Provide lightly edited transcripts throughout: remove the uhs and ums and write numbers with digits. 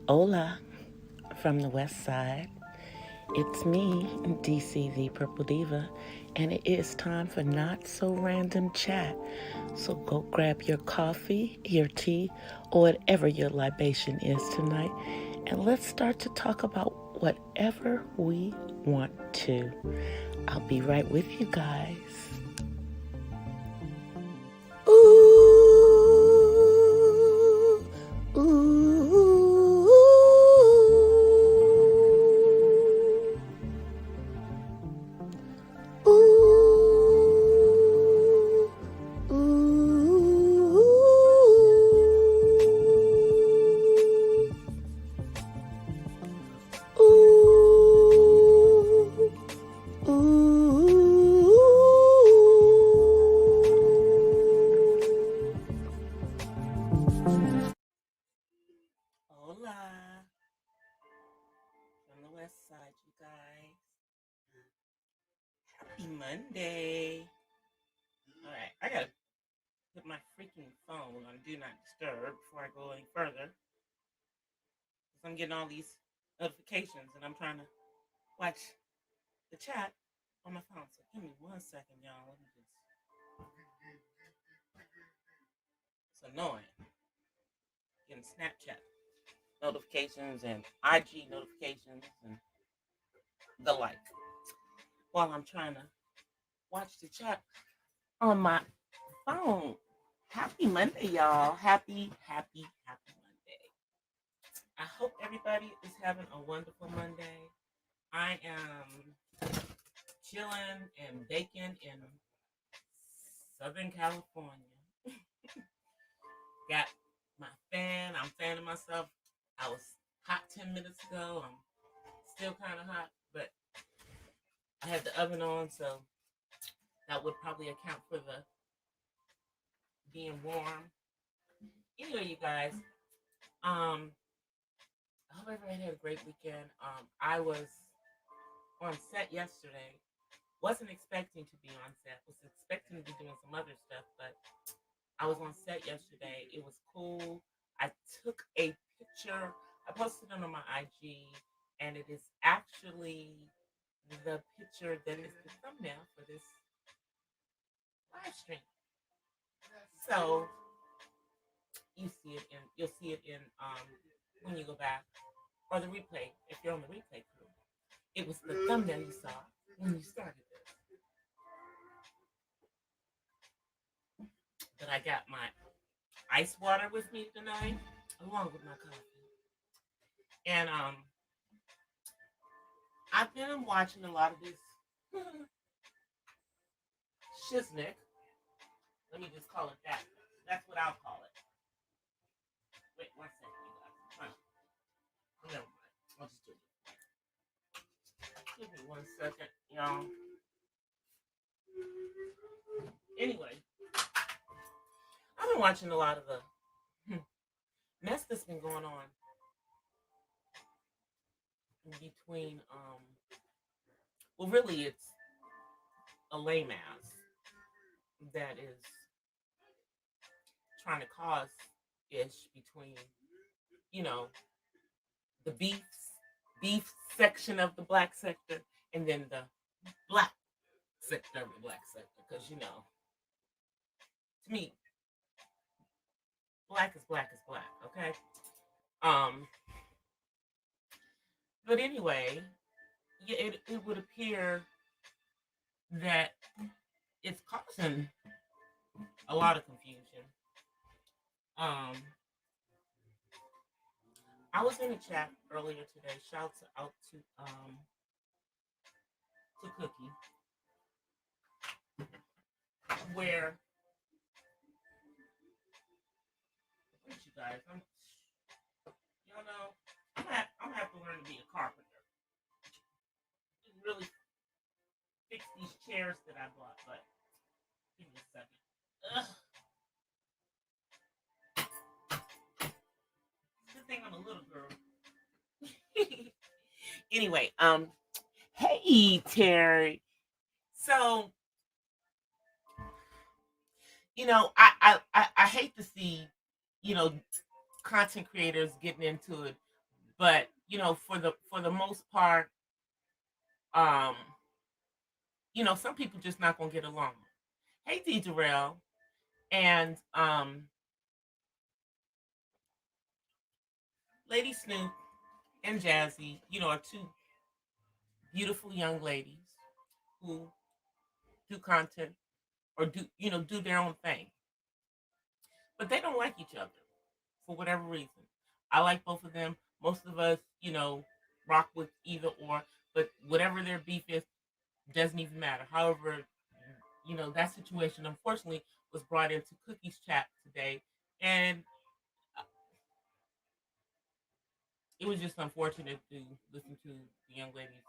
Hola from the west side. It's me, DC the Purple Diva, and it is time for Not So Random Chat. So go grab your coffee, your tea, or whatever your libation is tonight, and let's start to talk about whatever we want to. I'll be right with you guys. Ooh, ooh, ooh, ooh. Ooh, ooh. Hola from the west side, you guys. Happy Monday. All right, I gotta put my freaking phone on Do Not Disturb before I go any further. Because I'm getting all these notifications and I'm trying to watch the chat on my phone. So give me 1 second, y'all. Let me just. It's annoying. Getting Snapchat notifications and IG notifications and the like while I'm trying to watch the chat on my phone. Happy Monday, y'all. Happy Monday. I hope everybody is having a wonderful Monday. I am chilling and baking in Southern California. Got my fan. I'm fanning myself. I was hot 10 minutes ago. I'm still kind of hot, but I had the oven on, so that would probably account for the being warm. Anyway, you guys, I hope everybody had a great weekend. I was on set yesterday. Wasn't expecting to be on set. Was expecting to be doing some other stuff, but I was on set yesterday. It was cool. I took a picture. I posted it on my IG, and it is actually the picture that is the thumbnail for this live stream. So you'll see it in when you go back, or the replay if you're on the replay crew. It was the thumbnail you saw when you started this. But I got my ice water with me tonight, along with my coffee. And I've been watching a lot of this shiznick. Let me just call it that. That's what I'll call it. Wait 1 second, you guys. Oh, never mind. I'll just do it. Give me 1 second, y'all. Anyway, I've been watching a lot of the mess that's been going on between well, really it's a lame ass that is trying to cause ish between, you know, the beef section of the black sector and then the black sector of the black sector. Because, to me, black is black, okay? But anyway, yeah, it would appear that it's causing a lot of confusion. I was in a chat earlier today. Shouts out to Cookie, where you guys, I'm gonna have to learn to be a carpenter. And really fix these chairs that I bought, but give me a second. Good thing I'm a little girl. Anyway, hey Terry. So, I hate to see, content creators getting into it But for the most part, um, some people just not gonna get along. Hey, D. Darrell, and Lady Snoop and Jazzy, are two beautiful young ladies who do content or do their own thing, but they don't like each other for whatever reason. I like both of them. Most of us, rock with either or, but whatever their beef is doesn't even matter. However, that situation unfortunately was brought into Cookie's chat today, and it was just unfortunate to listen to the young ladies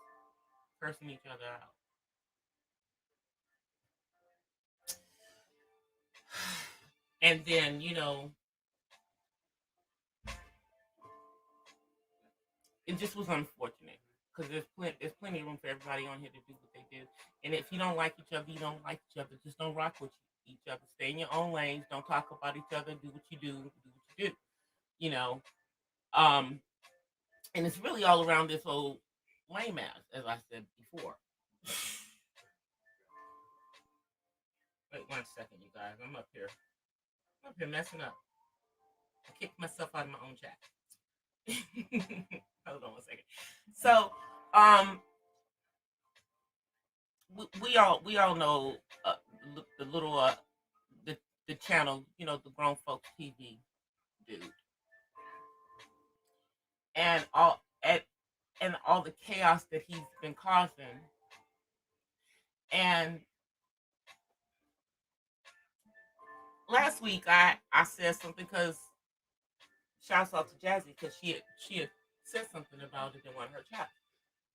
cursing each other out. And then, it just was unfortunate because there's plenty of room for everybody on here to do what they do. And if you don't like each other, you don't like each other. Just don't rock with each other. Stay in your own lanes. Don't talk about each other. Do what you do. Do what you do. You know. Um, and it's really all around this whole lame ass, as I said before. Wait 1 second, you guys. I'm up here messing up. I kicked myself out of my own chat. Hold on 1 second. So, um, we all know the little the the channel, the grown folks TV dude, and all the chaos that he's been causing. And last week I said something because shouts out to Jazzy because she had said something about it in one of her chats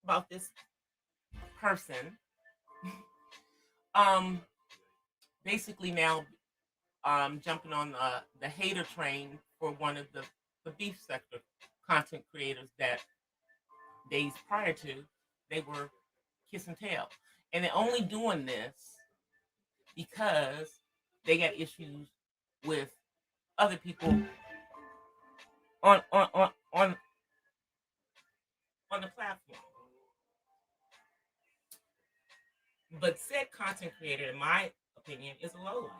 about this person um basically now jumping on the hater train for one of the beef sector content creators that days prior to they were kissing tail, and they're only doing this because they got issues with other people on on on on, on the platform. But said content creator, in my opinion, is a lowlife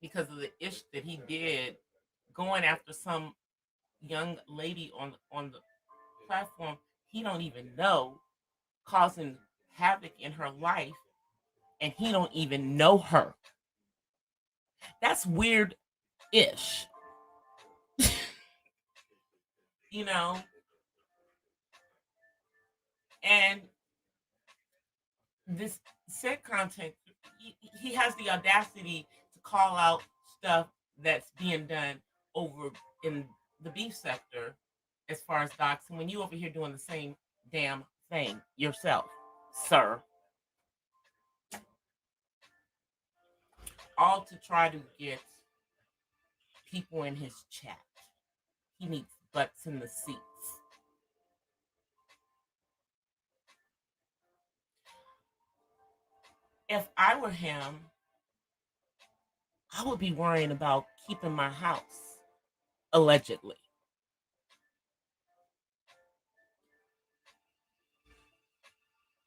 because of the ish that he did going after some young lady on the platform he don't even know, causing havoc in her life, and he don't even know her. That's weird ish, you know. And this said content, he has the audacity to call out stuff that's being done over in the beef sector as far as docs, and when you over here doing the same damn thing yourself, sir, all to try to get people in his chat. He needs butts in the seats. If I were him, I would be worrying about keeping my house, allegedly.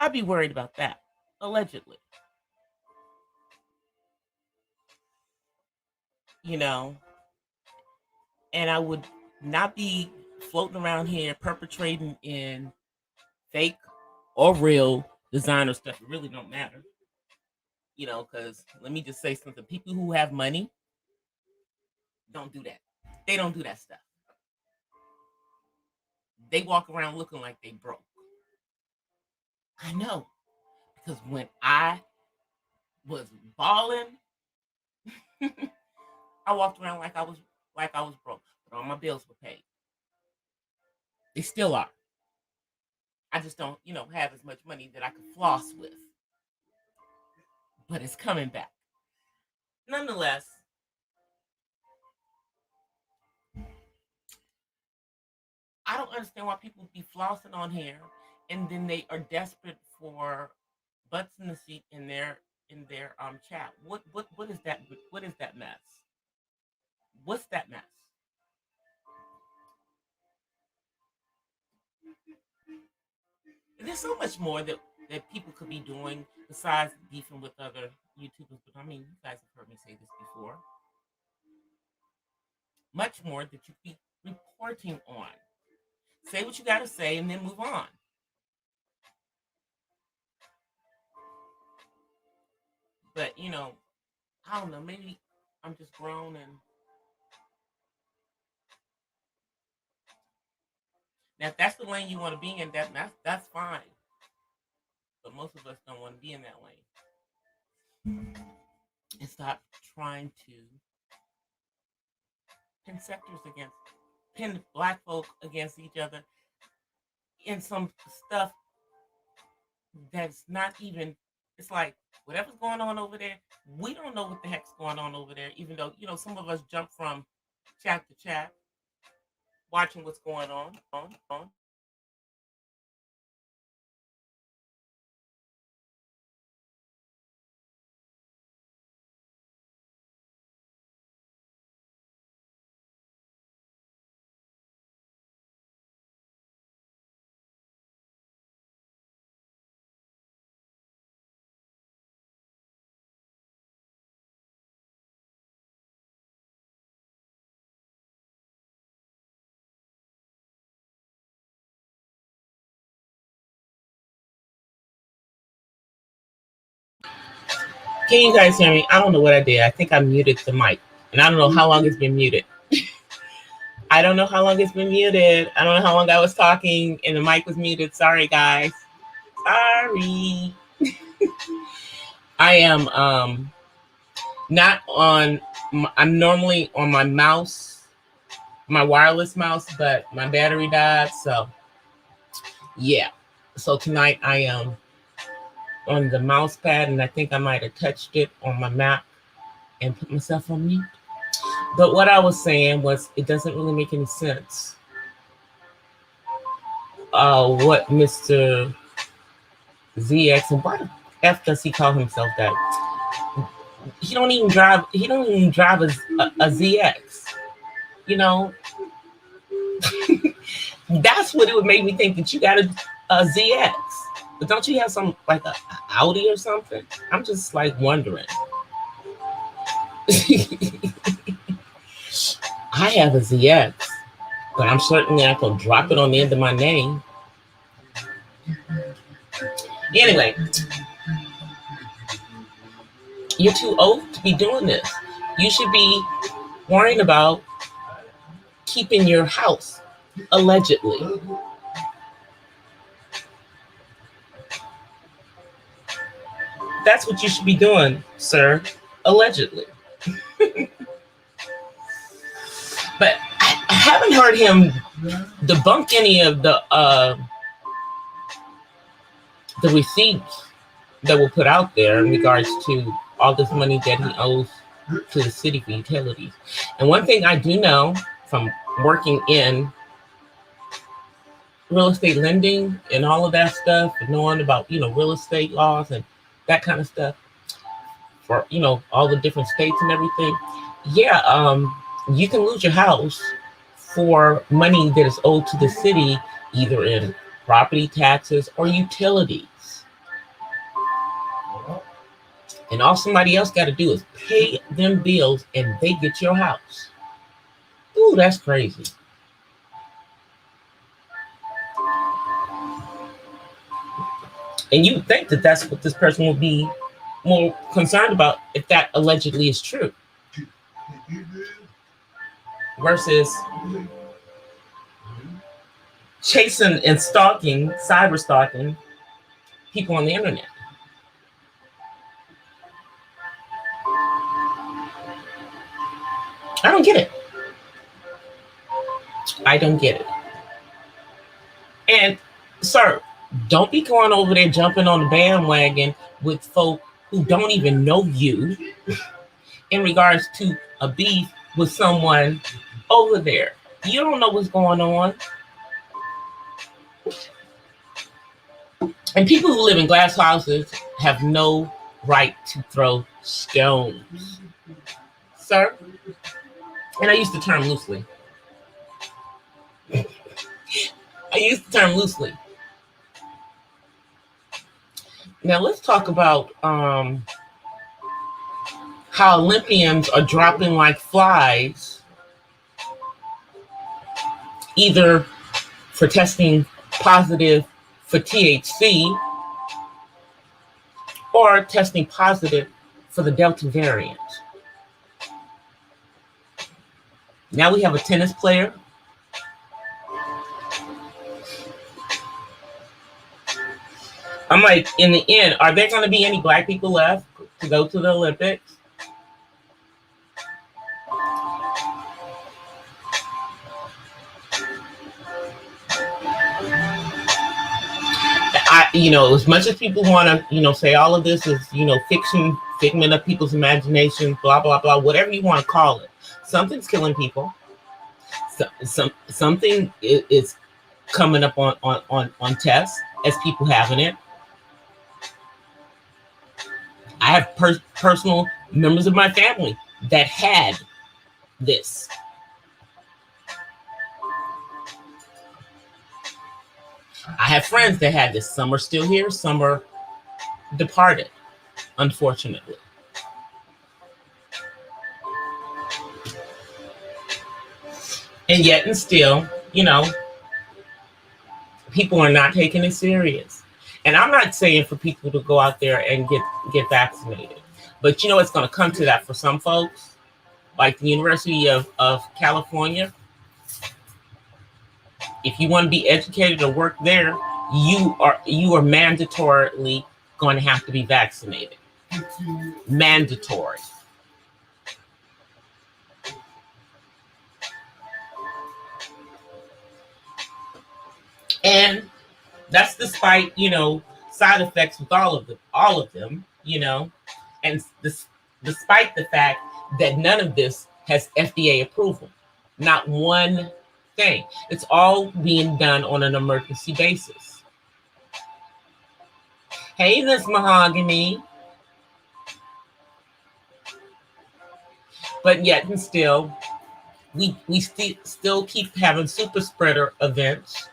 I'd be worried about that, allegedly. You know, and I would not be floating around here perpetrating in fake or real designer stuff. It really don't matter, because let me just say something. People who have money don't do that. They don't do that stuff. They walk around looking like they broke. I know, because when I was balling, I walked around like I was broke, but all my bills were paid. They still are. I just don't, have as much money that I could floss with. But it's coming back. Nonetheless, I don't understand why people be flossing on here and then they are desperate for butts in the seat in their chat. What is that mess? What's that mess? There's so much more that people could be doing besides beefing with other YouTubers. But I mean, you guys have heard me say this before. Much more that you be reporting on. Say what you got to say and then move on. But, you know, I don't know. Maybe I'm just grown and now if that's the lane you want to be in, that's fine. But most of us don't want to be in that lane. And stop trying to pin black folk against each other in some stuff that's not even, it's like whatever's going on over there, we don't know what the heck's going on over there, even though, you know, some of us jump from chat to chat, watching what's going on. Can you guys hear me? I don't know what I did. I think I muted the mic, and I don't know how long it's been muted. I don't know how long it's been muted. I don't know how long I was talking and the mic was muted. Sorry, guys. Sorry. I am not on. I'm normally on my mouse, my wireless mouse, but my battery died. So yeah. So tonight I am on the mouse pad, and I think I might have touched it on my Mac and put myself on mute. But what I was saying was, it doesn't really make any sense. What Mr. ZX, and why the F does he call himself that? He don't even drive a ZX. You know, that's what it would make me think, that you got a ZX. But don't you have some like a Audi or something? I'm just like wondering. I have a ZX, but I'm certainly not gonna drop it on the end of my name. Anyway, you're too old to be doing this. You should be worrying about keeping your house, allegedly. That's what you should be doing, sir, allegedly. But I haven't heard him debunk any of the receipts that were put out there in regards to all this money that he owes to the city for utilities. And one thing I do know from working in real estate lending and all of that stuff, and knowing about, you know, real estate laws and that kind of stuff for, you know, all the different states and everything. Yeah, you can lose your house for money that is owed to the city, either in property taxes or utilities. And all somebody else got to do is pay them bills and they get your house. Ooh, that's crazy. And you would think that that's what this person would be more concerned about if that allegedly is true. Versus chasing and stalking, cyber stalking people on the internet. I don't get it. I don't get it. And, sir, don't be going over there jumping on the bandwagon with folk who don't even know you in regards to a beef with someone over there. You don't know what's going on. And people who live in glass houses have no right to throw stones. Sir, And I use the term loosely. I use the term loosely. Now let's talk about how Olympians are dropping like flies, either for testing positive for THC or testing positive for the Delta variant. Now we have a tennis player. I'm like, in the end, are there going to be any black people left to go to the Olympics? As much as people want to, say all of this is, fiction, figment of people's imagination, blah, blah, blah, whatever you want to call it. Something's killing people. Something is coming up on tests as people having it. I have personal members of my family that had this. I have friends that had this. Some are still here, some are departed, unfortunately. And yet and still, people are not taking it serious. And I'm not saying for people to go out there and get vaccinated. But it's going to come to that for some folks, like the University of California. If you want to be educated or work there, you are mandatorily going to have to be vaccinated. Mandatory. And that's despite, side effects with all of them, and despite the fact that none of this has FDA approval. Not one thing. It's all being done on an emergency basis. Hey, Miss Mahogany. But yet and still, we still keep having super spreader events.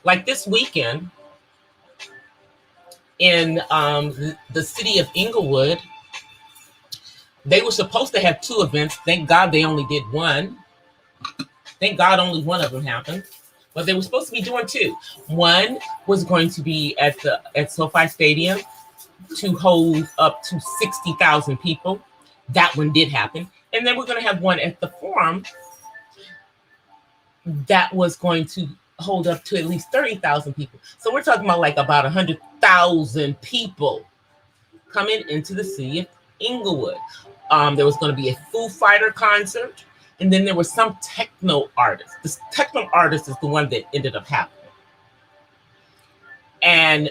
Like this weekend in the city of Inglewood, they were supposed to have 2 events. Thank God they only did one. Thank God only one of them happened. But they were supposed to be doing 2. One was going to be at SoFi Stadium to hold up to 60,000 people. That one did happen. And then we're going to have one at the Forum that was going to hold up to at least 30,000 people. So we're talking about about 100,000 people coming into the city of Inglewood. There was going to be a Foo Fighter concert, and then there was some techno artist. This techno artist is the one that ended up happening. And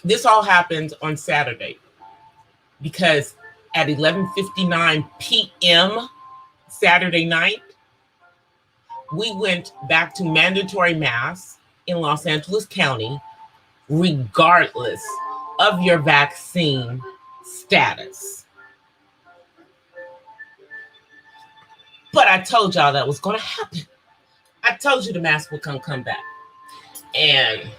this all happened on Saturday because at 11:59 p.m. Saturday night, we went back to mandatory masks in Los Angeles County, regardless of your vaccine status. But I told y'all that was going to happen. I told you the mask would come back. And,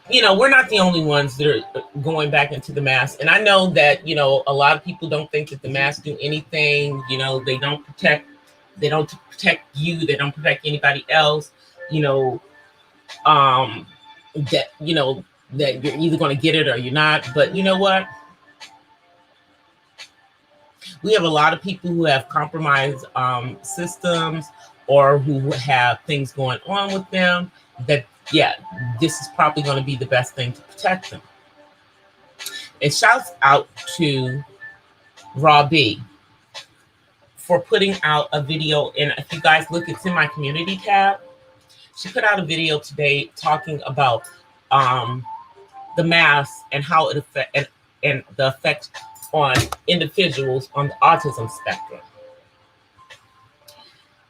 we're not the only ones that are going back into the mask. And I know that, a lot of people don't think that the masks do anything. They don't protect you. They don't protect anybody else. That you're either going to get it or you're not. But you know what? We have a lot of people who have compromised systems or who have things going on with them that, this is probably going to be the best thing to protect them. And shouts out to Raw B for putting out a video. And if you guys look, it's in my community tab. She put out a video today talking about the mask and how it affects and the effects on individuals on the autism spectrum,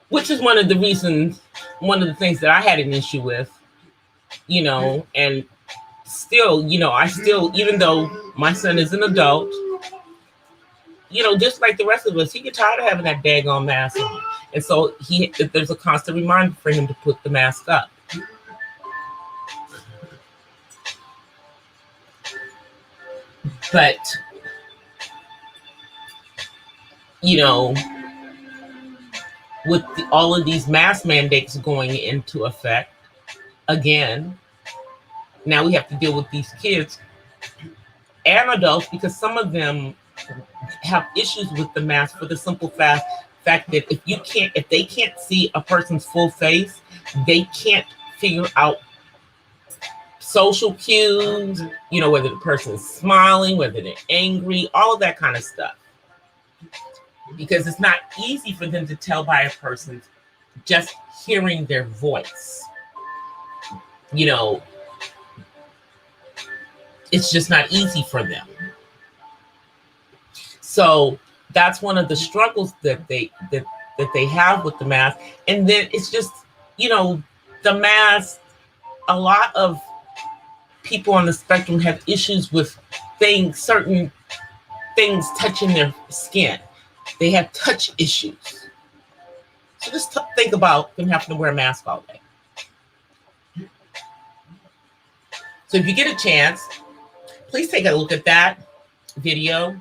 which is one of the things that I had an issue with, and still, even though my son is an adult, just like the rest of us, he get tired of having that daggone mask on. And so there's a constant reminder for him to put the mask up. But, with all of these mask mandates going into effect, again, now we have to deal with these kids and adults, because some of them have issues with the mask for the simple fact that if they can't see a person's full face, they can't figure out social cues, whether the person's smiling, whether they're angry, all of that kind of stuff. Because it's not easy for them to tell by a person just hearing their voice. It's just not easy for them. So that's one of the struggles that they have with the mask. And then it's just, the mask, a lot of people on the spectrum have issues with certain things touching their skin. They have touch issues. So just think about them having to wear a mask all day. So if you get a chance, please take a look at that video,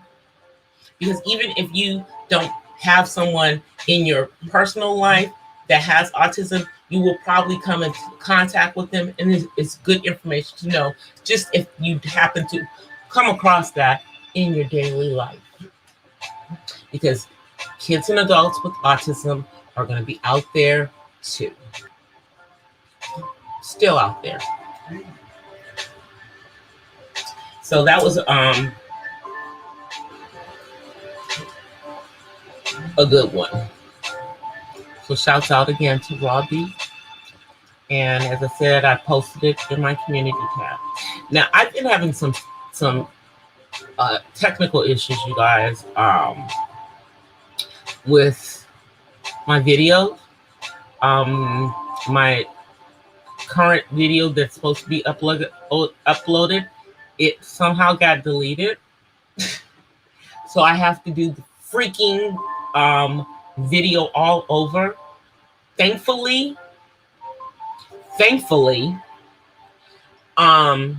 because even if you don't have someone in your personal life that has autism, you will probably come into contact with them, and it's good information to know, just if you happen to come across that in your daily life. Because kids and adults with autism are going to be out there too. Still out there. So that was a good one. So shouts out again to Robbie. And as I said, I posted it in my community tab. Now, I've been having some technical issues, you guys, with my video. My current video that's supposed to be uploaded, it somehow got deleted. So I have to do the freaking video all over. Thankfully, I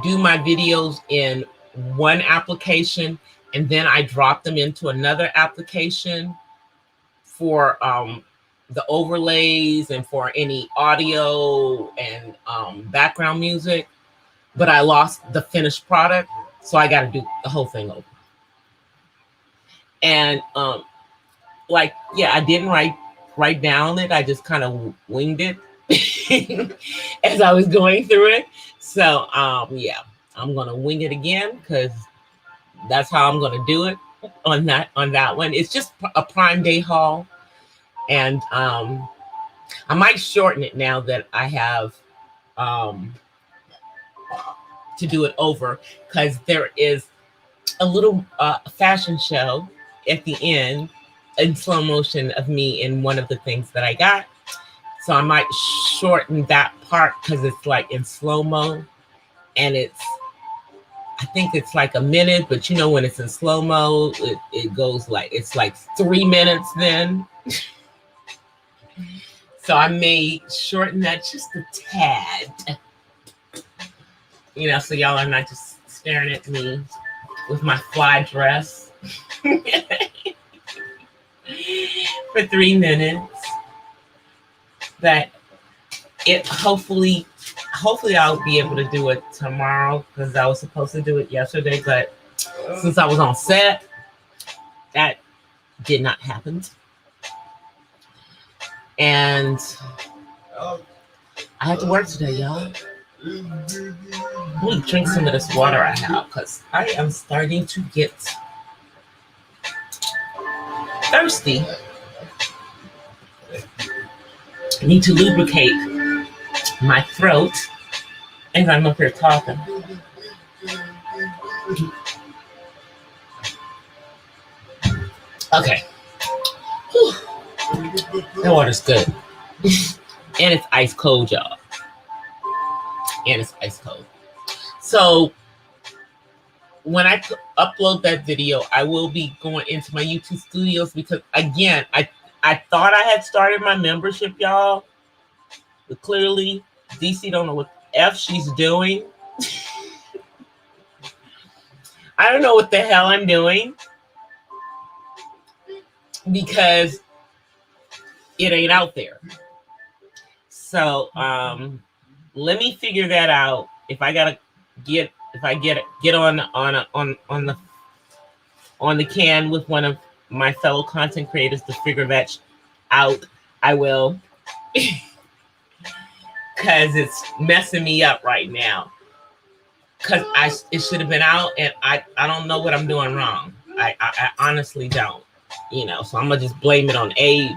do my videos in one application, and then I drop them into another application for the overlays and for any audio and background music. But I lost the finished product, so I got to do the whole thing over. And I didn't write down it. I just kind of winged it as I was going through it. So I'm gonna wing it again, because that's how I'm gonna do it on that one. It's just a Prime Day haul, and I might shorten it now that I have to do it over, because there is a little fashion show at the end in slow motion of me in one of the things that I got. So I might shorten that part, because it's like in slow-mo, and I think it's like a minute, but when it's in slow-mo, it goes it's like 3 minutes then. So I may shorten that just a tad, so y'all are not just staring at me with my fly dress for 3 minutes. That hopefully I'll be able to do it tomorrow, because I was supposed to do it yesterday, but since I was on set, that did not happen. And I had to work today, y'all. Let me drink some of this water I have, because I am starting to get thirsty. I need to lubricate my throat as I'm up here talking. Okay. Whew. That water's good. And it's ice cold, y'all. And it's ice cold. So when I upload that video, I will be going into my YouTube studios because, again, I thought I had started my membership, y'all. But clearly, DC don't know what F she's doing. I don't know what the hell I'm doing because it ain't out there. So let me figure that out. If I gotta get on the can with one of my fellow content creators to figure that out, I will. Because it's messing me up right now. Because it should have been out, and I don't know what I'm doing wrong. I honestly don't. You know, so I'm gonna just blame it on age.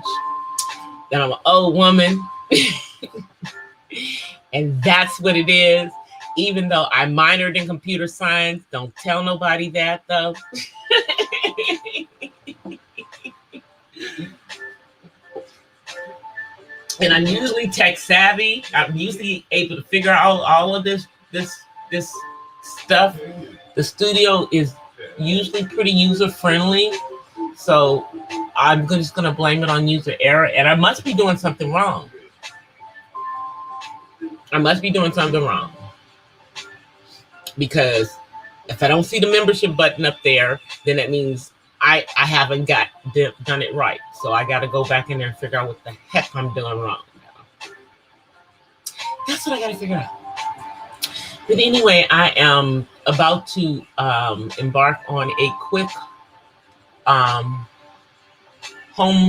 Then I'm an old woman. And that's what it is. Even though I minored in computer science, don't tell nobody that though. And I'm usually tech savvy. I'm usually able to figure out all of this stuff. The studio is usually pretty user friendly. So I'm just gonna blame it on user error. And I must be doing something wrong. Because if I don't see the membership button up there, then that means I haven't done it right. So I got to go back in there and figure out what the heck I'm doing wrong. That's what I got to figure out. But anyway, I am about to embark on a quick home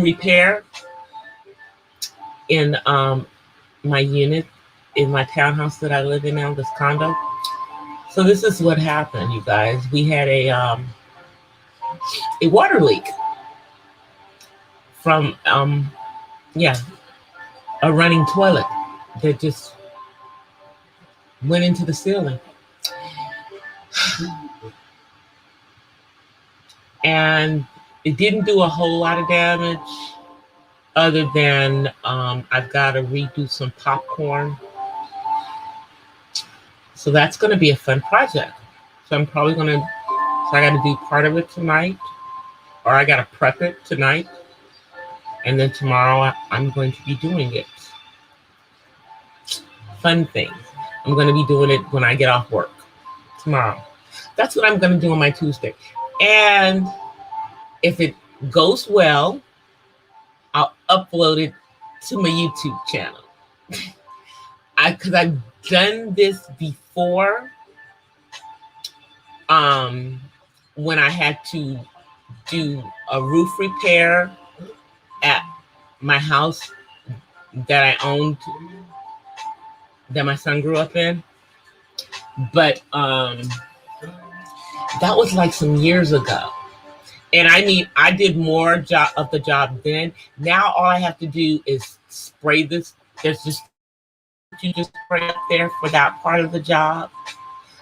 repair in my unit, in my townhouse that I live in now, this condo. So this is what happened, you guys. We had a water leak from a running toilet that just went into the ceiling. And it didn't do a whole lot of damage other than I've got to redo some popcorn. So that's going to be a fun project. So I'm probably going to, I got to do part of it tonight, or I got to prep it tonight. And then tomorrow I'm going to be doing it. Fun things. I'm going to be doing it when I get off work tomorrow. That's what I'm going to do on my Tuesday. And if it goes well, I'll upload it to my YouTube channel. Because I've done this before when I had to do a roof repair at my house that I owned, that my son grew up in. But that was like some years ago. And I mean, I did more of the job then. Now all I have to do is spray this. There's just, you just spray up there for that part of the job.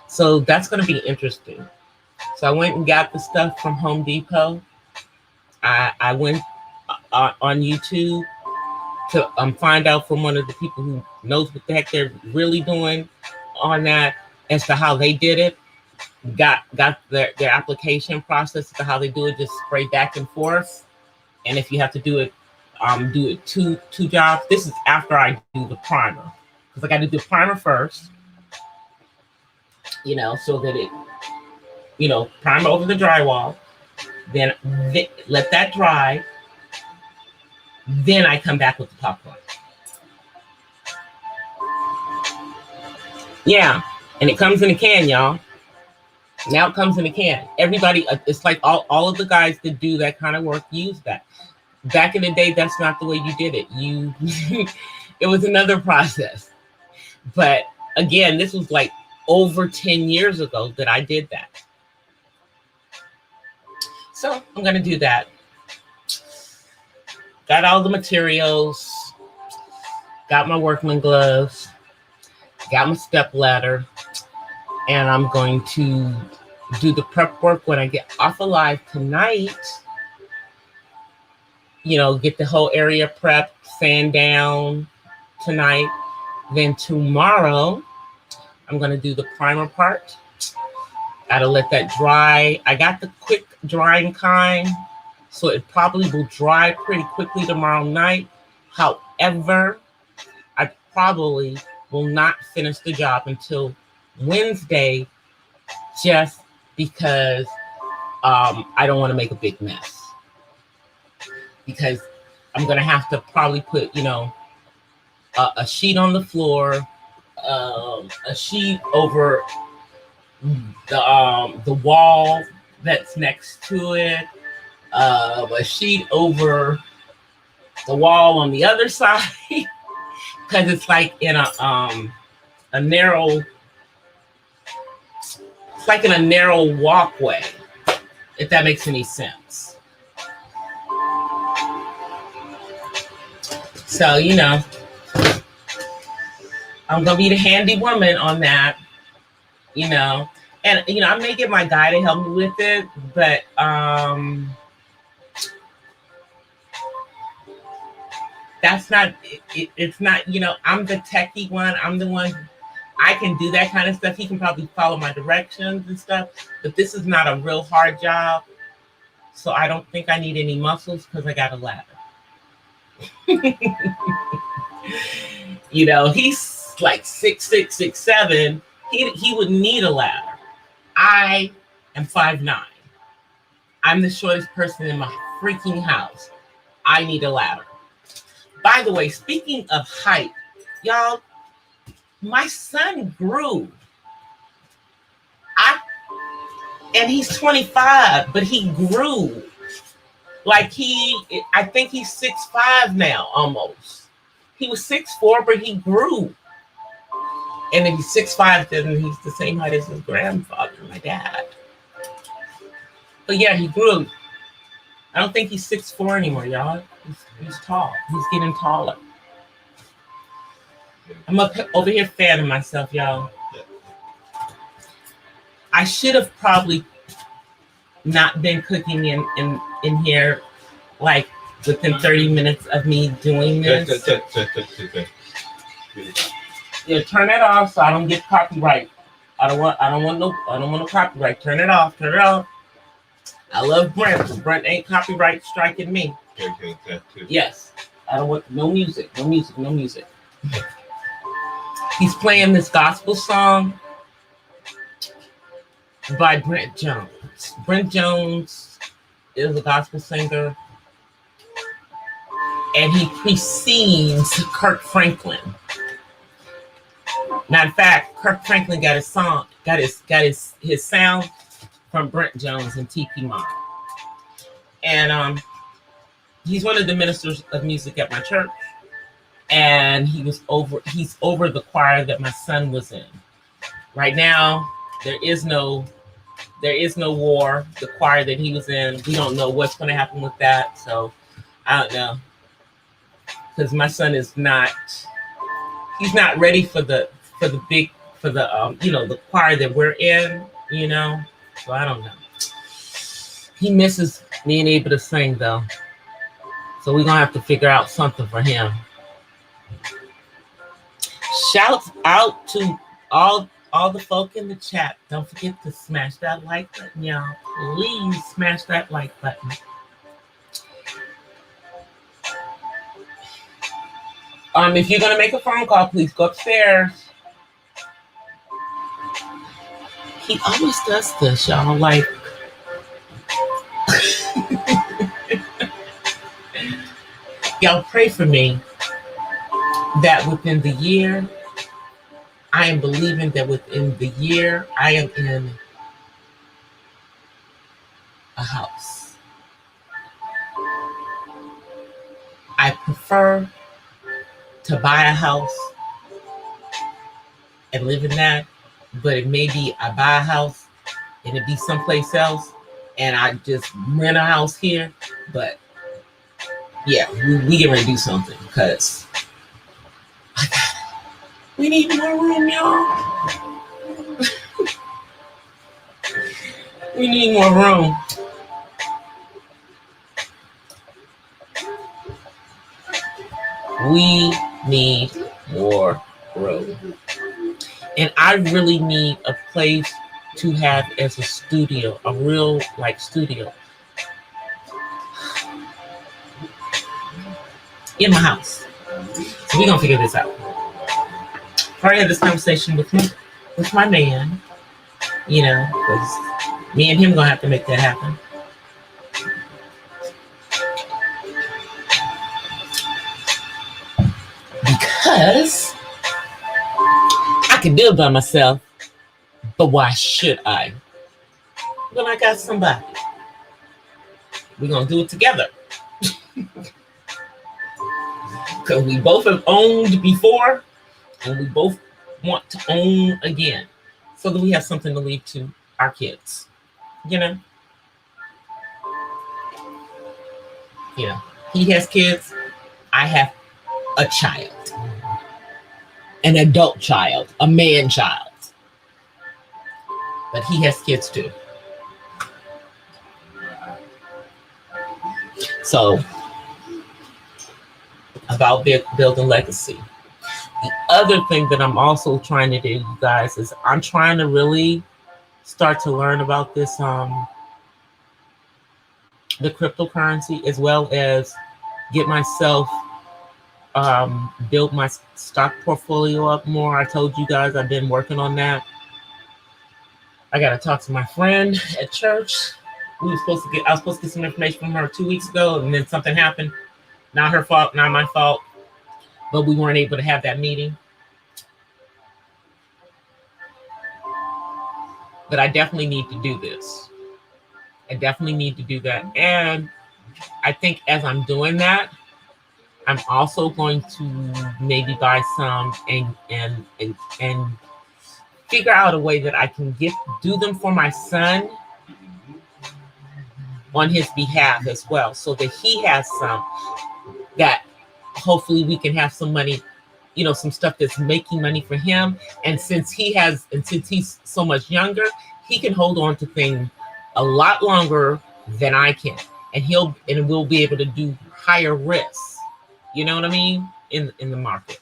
So that's going to be interesting. So I went and got the stuff from Home Depot. I went on YouTube to find out from one of the people who knows what the heck they're really doing on that as to how they did it. Got their application process to how they do it, just spray back and forth. And if you have to do it two jobs. This is after I do the primer, because I got to do the primer first, so that it, primer over the drywall, then let that dry, then I come back with the popcorn. Yeah, and it comes in a can, y'all. Now it comes in a can. Everybody, it's like all of the guys that do that kind of work use that. Back in the day, that's not the way you did it. It was another process. But again, this was like over 10 years ago that I did that. So I'm going to do that. Got all the materials. Got my workman gloves. Got my step ladder. And I'm going to do the prep work when I get off of live tonight. Get the whole area prepped, sand down tonight. Then tomorrow, I'm going to do the primer part. Gotta let that dry. I got the quick drying kind, so it probably will dry pretty quickly tomorrow night. However, I probably will not finish the job until Wednesday, just because I don't want to make a big mess. Because I'm gonna have to probably put, a sheet on the floor, a sheet over the wall that's next to it, a sheet over the wall on the other side, because it's like in a narrow. It's like in a narrow walkway, if that makes any sense. So, I'm gonna be the handy woman on that, and I may get my guy to help me with it, but that's not it's not, I'm the techie one. I'm the one, I can do that kind of stuff. He can probably follow my directions and stuff, but this is not a real hard job, so I don't think I need any muscles because I got a ladder. He's like 6'6", 6'7". He would need a ladder. I am 5'9". I'm the shortest person in my freaking house. I need a ladder. By the way, speaking of height, y'all, my son grew. And he's 25, but he grew. Like I think he's 6'5" now, almost. He was 6'4", but he grew. And if he's 6'5", then he's the same height as his grandfather, my dad. But yeah, he grew. I don't think he's 6'4" anymore, y'all. He's tall. He's getting taller. I'm up over here fanning myself, y'all. I should have probably not been cooking in here like within 30 minutes of me doing this. Yeah, turn it off so I don't get copyright. I don't want no copyright. Turn it off. I love Brent, but Brent ain't copyright striking me. Yes. I don't want no music. He's playing this gospel song by Brent Jones. Brent Jones is a gospel singer, and he precedes Kirk Franklin. Matter of fact, Kirk Franklin got his sound from Brent Jones and T.P. Mom. And he's one of the ministers of music at my church. And he's over the choir that my son was in. Right now, there is no war. The choir that he was in, we don't know what's going to happen with that. So I don't know, because my son is not. He's not ready for the choir that we're in. So I don't know. He misses being able to sing though. So we're gonna have to figure out something for him. Shouts out to all the folk in the chat. Don't forget to smash that like button, y'all. Please smash that like button. If you're gonna make a phone call, please go upstairs. He always does this, y'all. Like, y'all pray for me that within the year, I am believing that within the year, I am in a house. I prefer to buy a house and live in that, but it may be I buy a house and it be someplace else and I just rent a house here. But yeah, we get ready to do something because we need more room, y'all. We need more room. We need more room. And I really need a place to have as a studio, a real like studio in my house. So we're gonna figure this out. I already had this conversation with my man, you know, because me and him gonna have to make that happen. Because I can do it by myself, but why should I? When I got somebody, we're gonna do it together. Because we both have owned before, and we both want to own again, so that we have something to leave to our kids. You know, he has kids. I have a child, an adult child, a man child, but he has kids too. So, about building legacy. The other thing that I'm also trying to do, you guys, is I'm trying to really start to learn about this, the cryptocurrency, as well as get myself, build my stock portfolio up more. I told you guys I've been working on that. I got to talk to my friend at church. I was supposed to get some information from her 2 weeks ago, and then something happened. Not her fault, not my fault, but we weren't able to have that meeting. But I definitely need to do this. I definitely need to do that. And I think as I'm doing that, I'm also going to maybe buy some and figure out a way that I can do them for my son on his behalf as well, so that he has some, that hopefully we can have some money, some stuff that's making money for him. And since he's so much younger, he can hold on to things a lot longer than I can, and we'll be able to do higher risks. You know what I mean? In the market.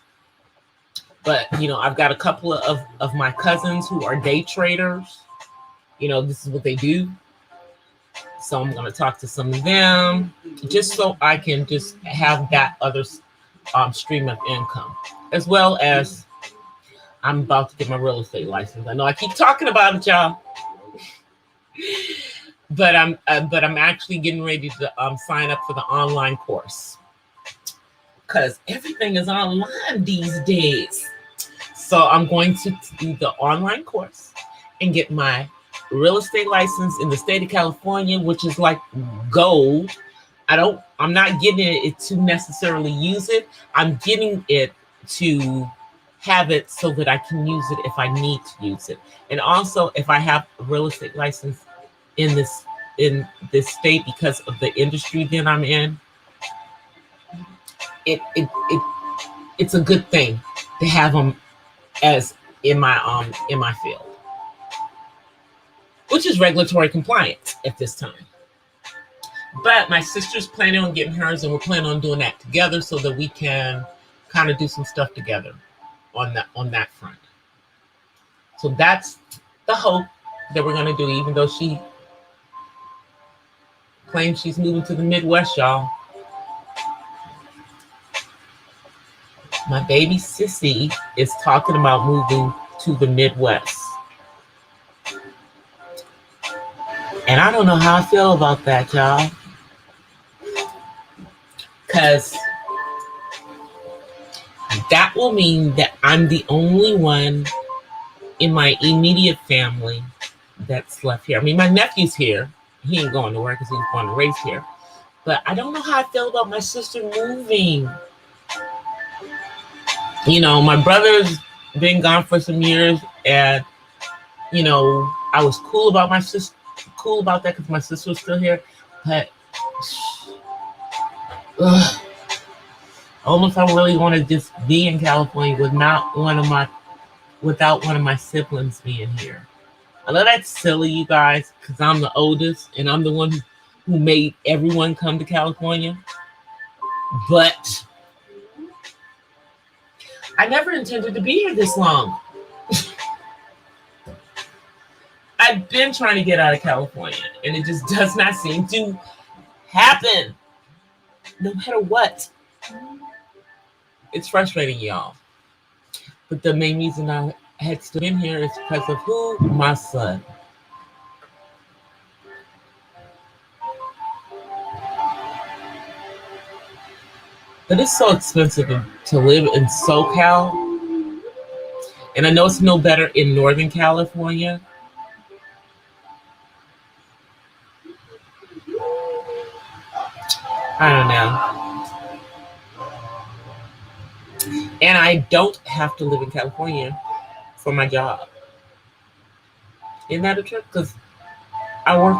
But I've got a couple of my cousins who are day traders. This is what they do. So I'm going to talk to some of them, just so I can just have that other stream of income, as well as I'm about to get my real estate license. I know I keep talking about it, y'all, but I'm actually getting ready to sign up for the online course, because everything is online these days. So I'm going to do the online course and get my real estate license in the state of California, which is like gold. I'm not getting it to necessarily use it. I'm getting it to have it so that I can use it if I need to use it. And also, if I have a real estate license in this state, because of the industry that I'm in, it's a good thing to have them as in my field, which is regulatory compliance at this time. But my sister's planning on getting hers, and we're planning on doing that together so that we can kind of do some stuff together on that front. So that's the hope that we're going to do, even though she claims she's moving to the Midwest, y'all. My baby sissy is talking about moving to the Midwest. And I don't know how I feel about that, y'all. Because that will mean that I'm the only one in my immediate family that's left here. I mean, my nephew's here. He ain't going nowhere because he was born and raised here. But I don't know how I feel about my sister moving. My brother's been gone for some years, and I was cool about that because my sister was still here. But almost I really want to just be in California without one of my siblings being here. I know that's silly, you guys, because I'm the oldest and I'm the one who made everyone come to California. But I never intended to be here this long. I I've been trying to get out of California, and it just does not seem to happen, no matter what. It's frustrating, y'all. But the main reason I had still been here is because of who? My son. But it's so expensive to live in SoCal. And I know it's no better in Northern California. I don't know. And I don't have to live in California for my job. Isn't that a trip? Because I work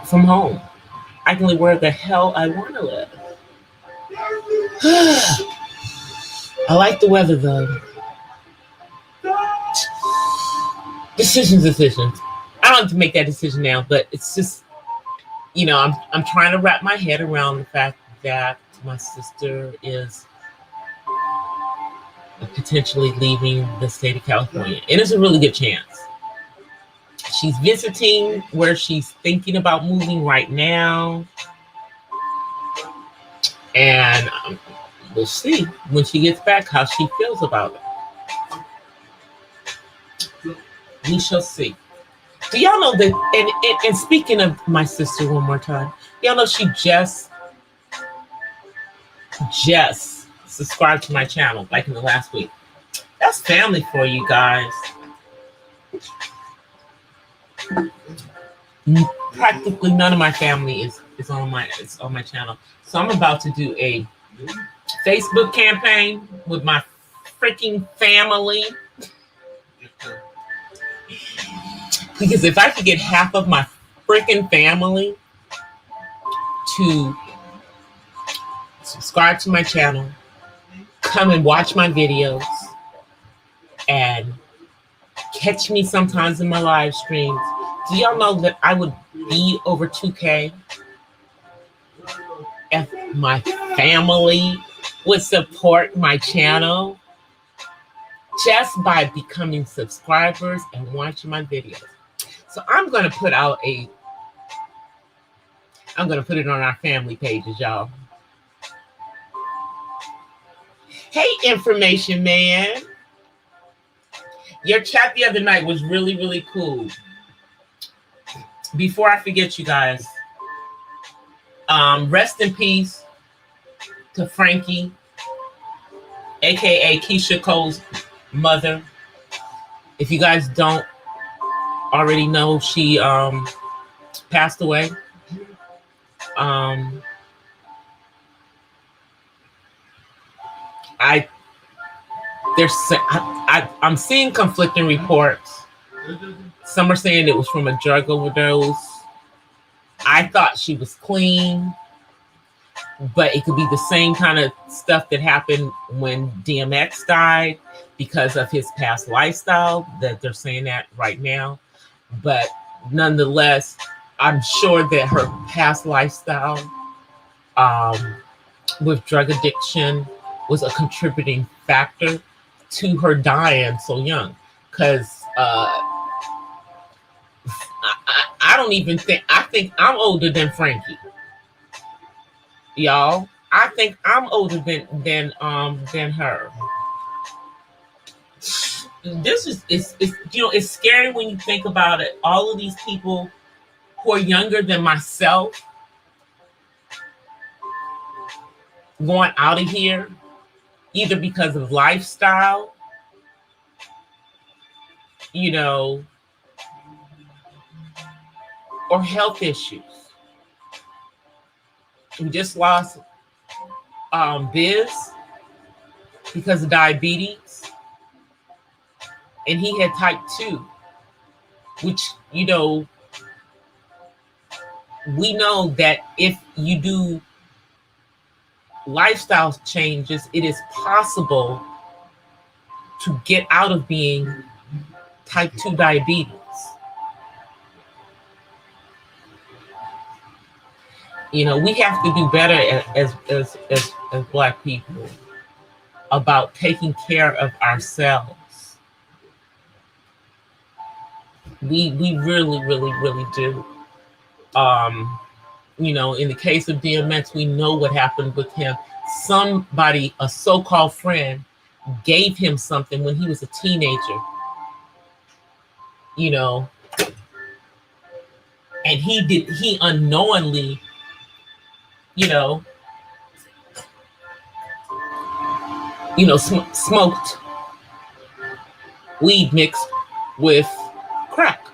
from home. I can live where the hell I want to live. I like the weather though. Decisions. I don't have to make that decision now, but it's just, I'm trying to wrap my head around the fact that my sister is potentially leaving the state of California. And it's a really good chance. She's visiting where she's thinking about moving right now. And we'll see when she gets back how she feels about it. We shall see. Do y'all know that, and speaking of my sister one more time, y'all know she just subscribed to my channel like in the last week. That's family for you guys. Practically none of my family is on my channel. So I'm about to do a Facebook campaign with my freaking family. Because if I could get half of my freaking family to subscribe to my channel, come and watch my videos, and catch me sometimes in my live streams, do y'all know that I would be over 2K if my family would support my channel just by becoming subscribers and watching my videos? So I'm going to put it on our family pages, y'all. Hey, information man. Your chat the other night was really, really cool. Before I forget, you guys, rest in peace to Frankie, aka Keisha Cole's mother. If you guys don't already know, she passed away. I'm seeing conflicting reports. Some are saying it was from a drug overdose. I thought she was clean, but it could be the same kind of stuff that happened when DMX died because of his past lifestyle, that they're saying that right now. But nonetheless, I'm sure that her past lifestyle with drug addiction was a contributing factor to her dying so young. Because I don't even think, I think I'm older than Frankie. Y'all, I think I'm older than her. This is it's scary when you think about it. All of these people who are younger than myself going out of here, either because of lifestyle, or health issues. We just lost Biz because of diabetes, and he had type 2, which we know that if you do lifestyle changes, it is possible to get out of being type 2 diabetes. We have to do better as Black people about taking care of ourselves. We really, really, really do. You know, in the case of DMX, we know what happened with him. Somebody, a so-called friend, gave him something when he was a teenager, you know, and he unknowingly, you know, smoked weed mixed with crack,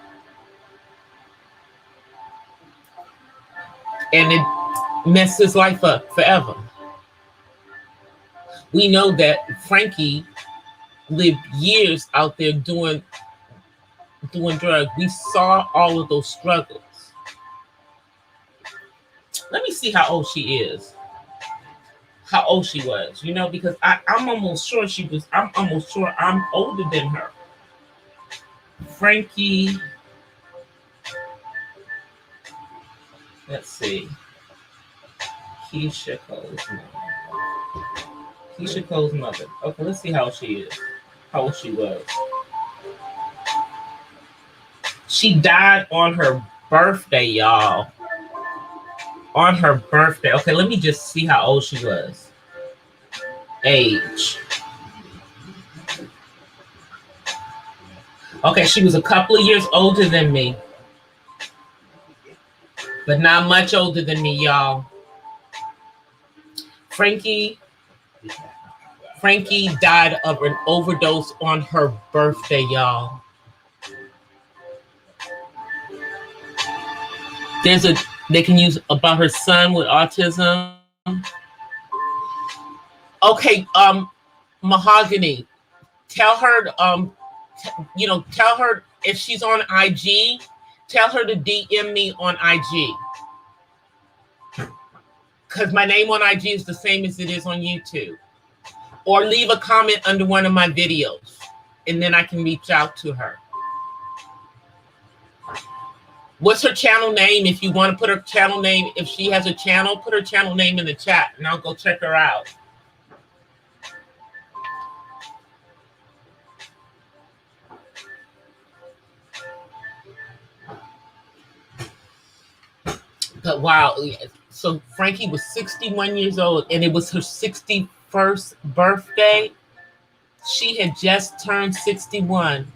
and it messed his life up forever. We know that Frankie lived years out there doing drugs. We saw all of those struggles. Let me see how old she is. How old she was, you know, because I'm almost sure I'm almost sure I'm older than her. Frankie, let's see. Keisha Cole's mother. Okay, let's see how old she is. How old she was. She died on her birthday, y'all. On her birthday. Okay, let me just see how old she was. Age. Okay, she was a couple of years older than me. But not much older than me, y'all. Frankie died of an overdose on her birthday, y'all. They can use about her son with autism. Okay, Mahogany, tell her, tell her if she's on IG, tell her to DM me on IG. Because my name on IG is the same as it is on YouTube. Or leave a comment under one of my videos, and then I can reach out to her. What's her channel name? If you want to put her channel name, if she has a channel, put her channel name in the chat, and I'll go check her out. But wow, so Frankie was 61 years old, and it was her 61st birthday. She had just turned 61.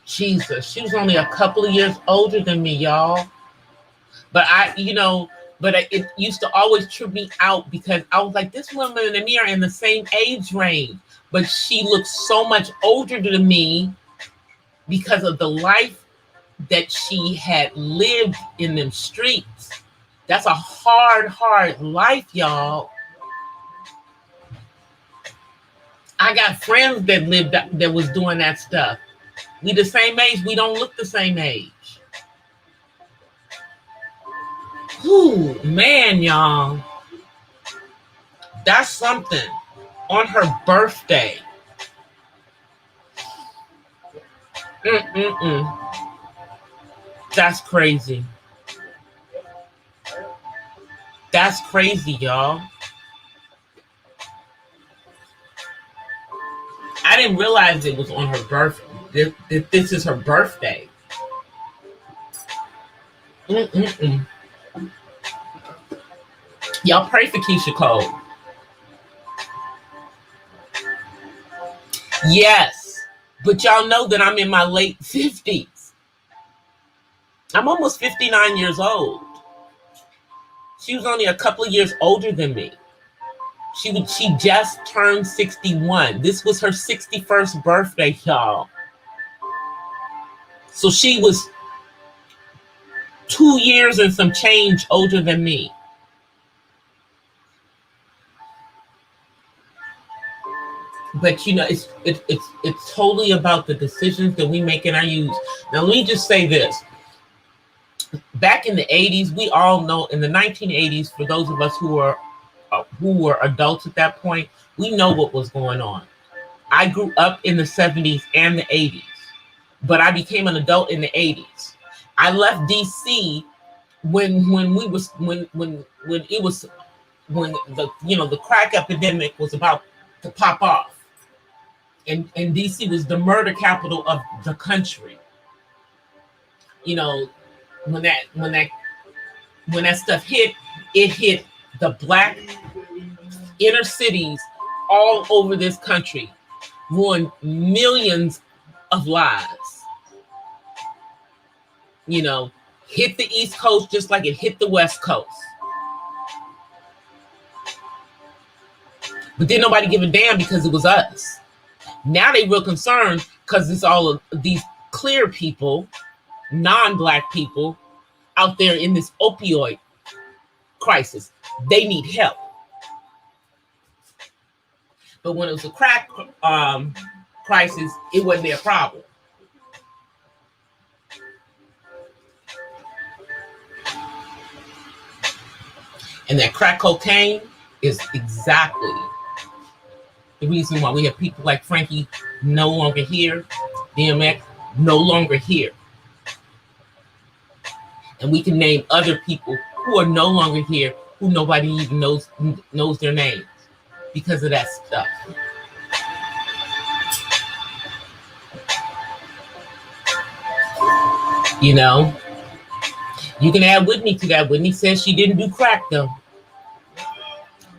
Jesus, she was only a couple of years older than me, y'all. But it used to always trip me out because I was like, this woman and me are in the same age range, but she looks so much older than me because of the life that she had lived in them streets. That's a hard life, y'all. I got friends that was doing that stuff. We the same age, we don't look the same age. Ooh, man, y'all. That's something. On her birthday. That's crazy. That's crazy, y'all. I didn't realize it was on her birthday. This is her birthday. Y'all pray for Keisha Cole. Yes, but y'all know that I'm in my late 50s. I'm almost 59 years old. She was only a couple of years older than me. She just turned 61. This was her 61st birthday, y'all. So she was 2 years and some change older than me. But it's totally about the decisions that we make in our youth. Now let me just say this. Back in the 80s, we all know in the 1980s, for those of us who were adults at that point, we know what was going on. I grew up in the 70s and the 80s, but I became an adult in the 80s. I left DC when the crack epidemic was about to pop off. And DC was the murder capital of the country. You know, when that stuff hit, it hit the black inner cities all over this country, ruined millions of lives. You know, hit the East Coast just like it hit the West Coast. But didn't nobody give a damn because it was us. Now they real concerned because it's all of these clear people, non-black people out there in this opioid crisis. They need help. But when it was a crack crisis, it wasn't their problem. And that crack cocaine is exactly the reason why we have people like Frankie no longer here, DMX no longer here. And we can name other people who are no longer here, who nobody even knows their names because of that stuff. You know, you can add Whitney to that. Whitney says she didn't do crack though,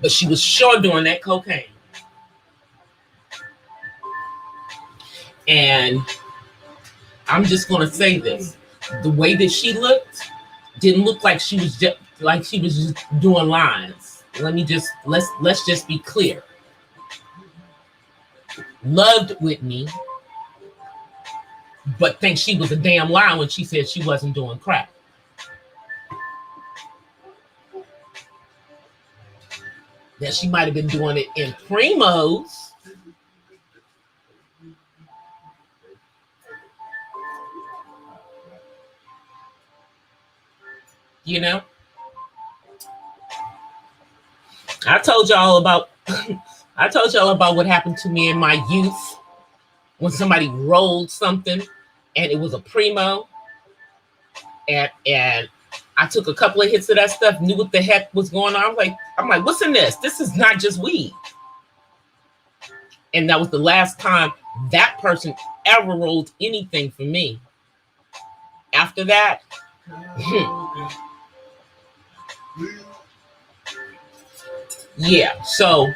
but she was sure doing that cocaine. And I'm just going to say this. The way that she looked didn't look like she was just doing lines. Let's just be clear. Loved Whitney, but think she was a damn lie when she said she wasn't doing crack. That she might have been doing it in Primos. You know, I told y'all about what happened to me in my youth when somebody rolled something and it was a Primo, and I took a couple of hits of that stuff, knew what the heck was going on. I'm like, what's in this? This is not just weed. And that was the last time that person ever rolled anything for me. After that, yeah, so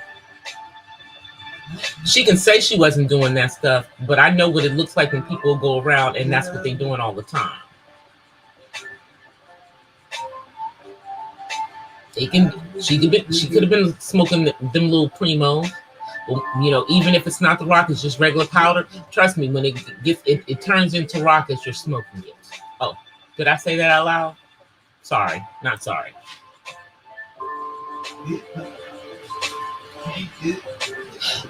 she can say she wasn't doing that stuff, but I know what it looks like when people go around and that's what they're doing all the time. She could have been smoking them little Primos. You know, even if it's not the rock, it's just regular powder. Trust me, when it turns into rock as you're smoking it. Oh, did I say that out loud? Sorry, not sorry.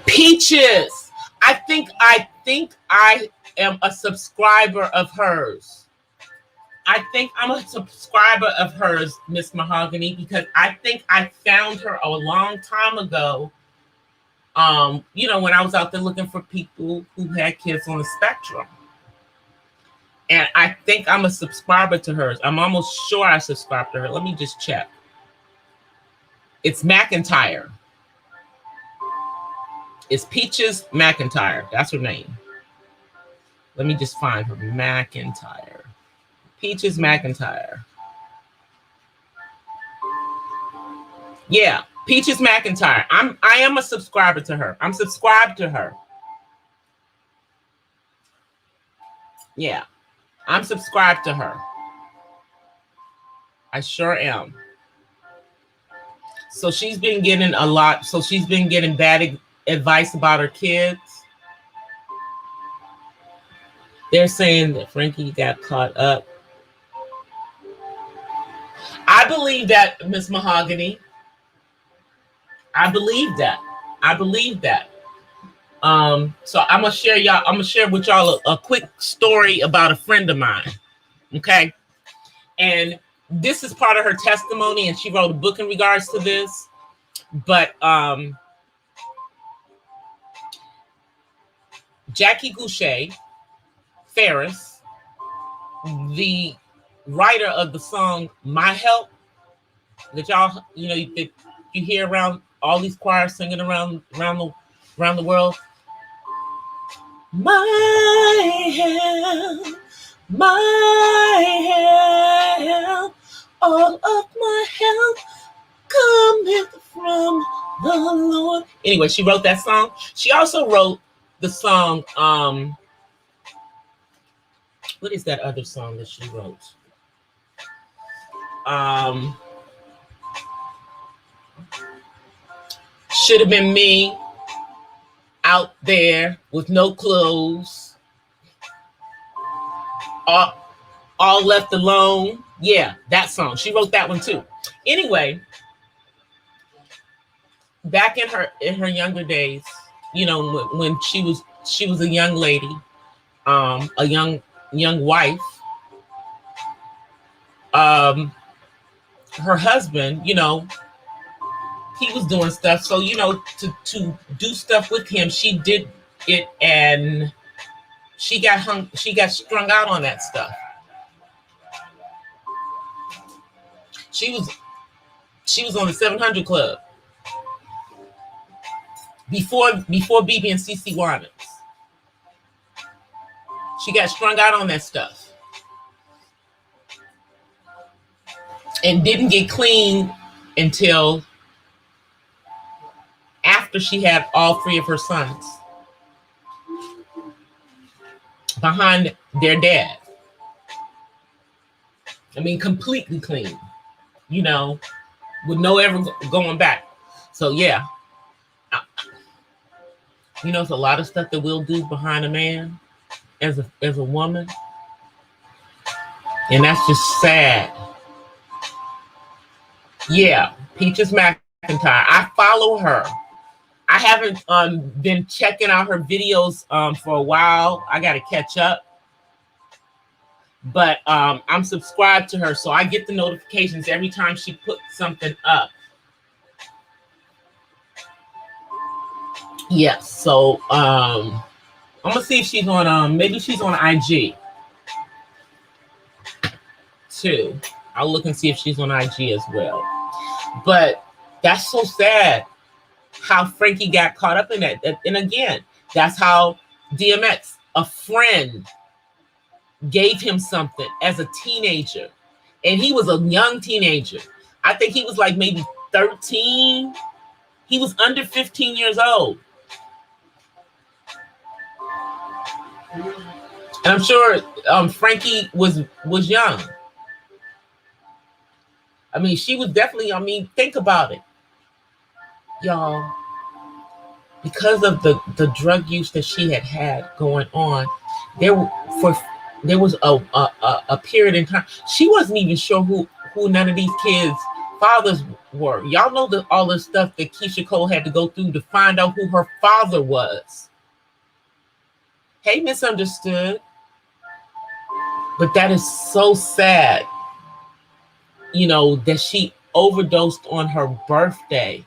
Peaches. I think I am a subscriber of hers. I think I'm a subscriber of hers, Miss Mahogany, because I think I found her a long time ago. You know, when I was out there looking for people who had kids on the spectrum. And I think I'm a subscriber to hers. I'm almost sure I subscribe to her. Let me just check. It's McIntyre. It's Peaches McIntyre. That's her name. Let me just find her. McIntyre. Peaches McIntyre. Yeah, Peaches McIntyre. I am a subscriber to her. I'm subscribed to her. Yeah, I'm subscribed to her. I sure am. So she's been getting a lot. So she's been getting bad advice about her kids. They're saying that Frankie got caught up. I believe that, Miss Mahogany. I believe that. So I'm gonna share with y'all a quick story about a friend of mine. Okay. And this is part of her testimony, and she wrote a book in regards to this. But Jackie Goucher Ferris, the writer of the song "My Help," that y'all, you know, that you hear around all these choirs singing around the world. My help, my help, all of my help cometh from the Lord. Anyway, she wrote that song. She also wrote the song, what is that other song that she wrote? Should have been me out there with no clothes, all left alone. Yeah, that song. She wrote that one too. Anyway, back in her younger days, you know, when she was a young lady, a young wife, her husband, you know, he was doing stuff. So, you know, to do stuff with him, she did it, and she got strung out on that stuff. She was on the 700 Club before BB and CC Winans. She got strung out on that stuff and didn't get clean until after she had all three of her sons behind their dad. I mean, completely clean, you know, with no ever going back. So yeah, you know, it's a lot of stuff that we'll do behind a man as a woman, and that's just sad. Yeah, Peaches McIntyre. I follow her. I haven't been checking out her videos for a while. I got to catch up. But I'm subscribed to her, so I get the notifications every time she puts something up. Yes, so I'm gonna see if she's on maybe she's on IG too. I'll look and see if she's on IG as well. But that's so sad how Frankie got caught up in that. And again, that's how DMX, a friend, gave him something as a teenager. And he was a young teenager. I think he was like maybe 13. He was under 15 years old. And I'm sure Frankie was young. I mean, she was definitely, I mean, think about it, y'all. Because of the drug use that she had going on, there was a period in time she wasn't even sure who none of these kids' fathers were. Y'all know all the stuff that Keisha Cole had to go through to find out who her father was. Hey, Misunderstood. But that is so sad, you know, that she overdosed on her birthday.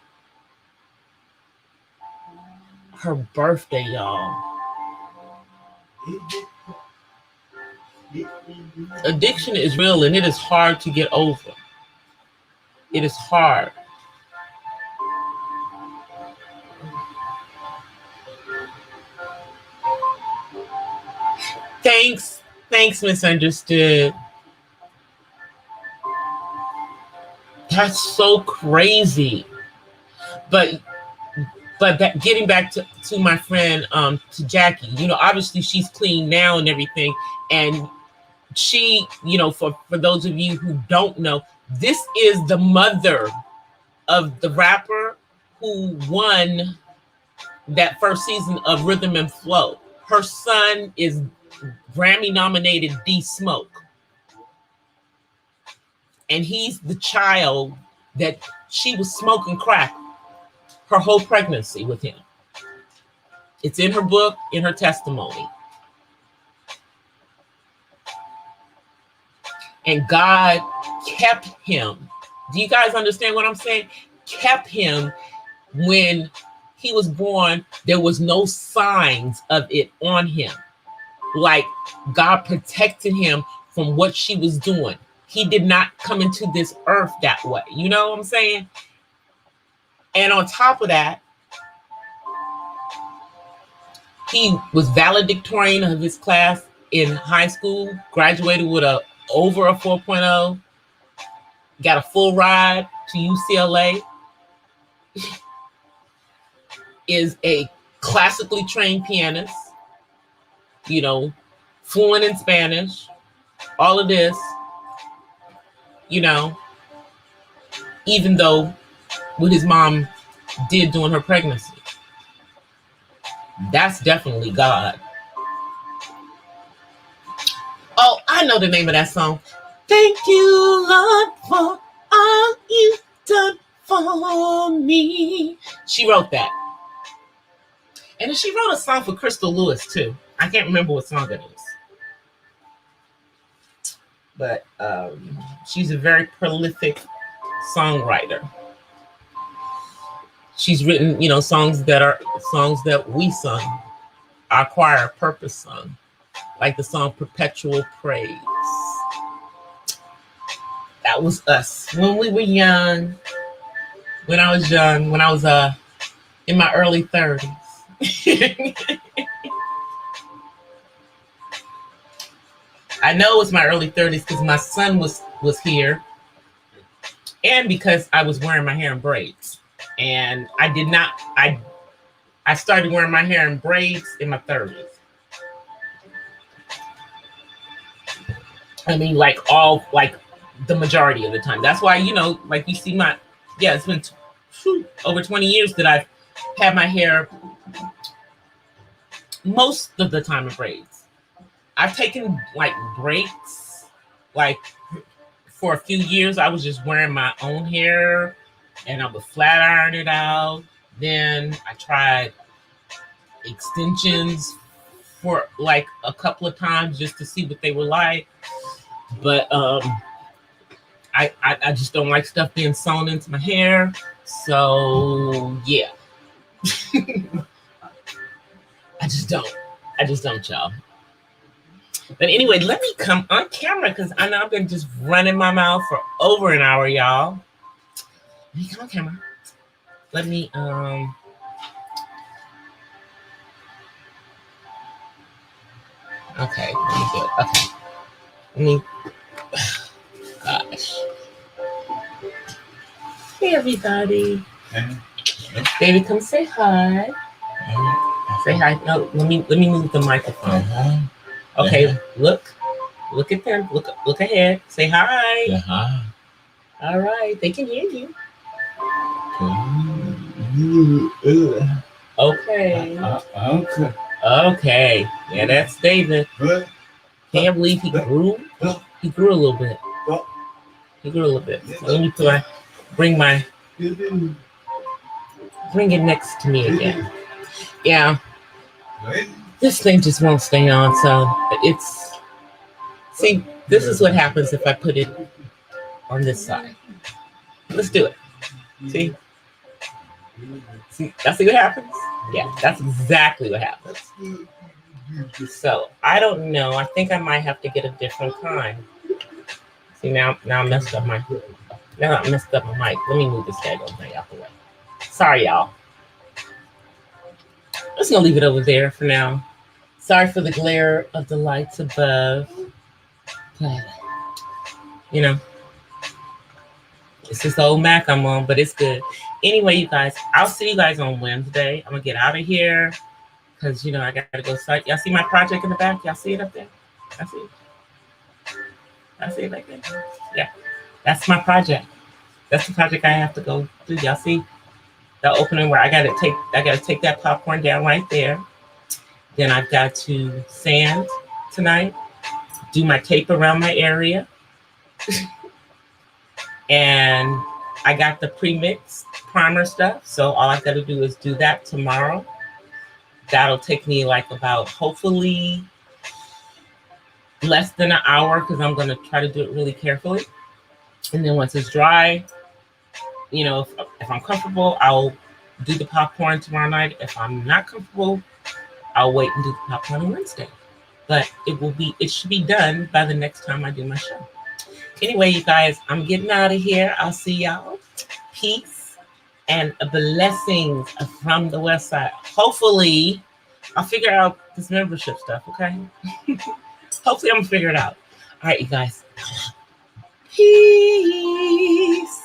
Her birthday, y'all. Addiction is real, and it is hard to get over. It is hard. Thanks, Misunderstood. That's so crazy. But that, getting back to my friend, to Jackie, you know, obviously she's clean now and everything. And she, you know, for those of you who don't know, this is the mother of the rapper who won that first season of Rhythm and Flow. Her son is Grammy nominated D Smoke. And he's the child that she was smoking crack her whole pregnancy with him. It's in her book, in her testimony. And God kept him. Do you guys understand what I'm saying? Kept him when he was born. There was no signs of it on him. Like God protected him from what she was doing. He did not come into this earth that way. You know what I'm saying? And on top of that, He was valedictorian of his class in high school, graduated with over a 4.0, got a full ride to UCLA, is a classically trained pianist, you know, fluent in Spanish, all of this, you know, even though what his mom did during her pregnancy. That's definitely God. Oh, I know the name of that song. Thank you, Lord, for all you've done for me. She wrote that. And then she wrote a song for Crystal Lewis, too. I can't remember what song it is. But she's a very prolific songwriter. She's written, you know, songs that we sung, our choir purpose sung, like the song Perpetual Praise. That was us when we were young. When I was young, when I was in my early 30s. I know it was my early 30s because my son was here, and because I was wearing my hair in braids. And I started wearing my hair in braids in my 30s. I mean, like the majority of the time. That's why, you know, like you see it's been over 20 years that I've had my hair most of the time in braids. I've taken like breaks, like for a few years, I was just wearing my own hair and I would flat iron it out. Then I tried extensions for like a couple of times just to see what they were like. But I just don't like stuff being sewn into my hair. So yeah. I just don't, y'all. But anyway, let me come on camera because I know I've been just running my mouth for over an hour, y'all. Let me come on camera. Let me okay, let me do it. Okay. Let me gosh. Hey everybody. Hey. Baby, come say hi. Say hi. No, let me move the microphone. Okay, look at them. Look ahead. Say hi. Yeah, hi. All right, they can hear you. Okay. Okay. Yeah, that's David. Can't believe he grew. He grew a little bit. He grew a little bit. So let me bring it next to me again. Yeah. This thing just won't stay on, so see, this is what happens if I put it on this side. Let's do it. See, that's what happens? Yeah, that's exactly what happens. So, I don't know. I think I might have to get a different kind. See, now I messed up my mic. Let me move this daggone thing out the way. Sorry, y'all. I'm just going to leave it over there for now. Sorry for the glare of the lights above. But, you know, it's this old Mac I'm on, but it's good. Anyway, you guys, I'll see you guys on Wednesday. I'm going to get out of here because, you know, I got to go start. Y'all see my project in the back? Y'all see it up there? I see it. I see it like that. Yeah, that's my project. That's the project I have to go do. Y'all see the opening where I got to take that popcorn down right there. Then I've got to sand tonight, do my tape around my area. And I got the pre-mixed primer stuff. So all I've got to do is do that tomorrow. That'll take me like about hopefully less than an hour because I'm going to try to do it really carefully. And then once it's dry, you know, if I'm comfortable, I'll do the popcorn tomorrow night. If I'm not comfortable, I'll wait and do the popcorn on Wednesday. But it should be done by the next time I do my show. Anyway, you guys, I'm getting out of here. I'll see y'all. Peace and blessings from the West Side. Hopefully, I'll figure out this membership stuff, okay? Hopefully I'm gonna figure it out. All right, you guys. Peace.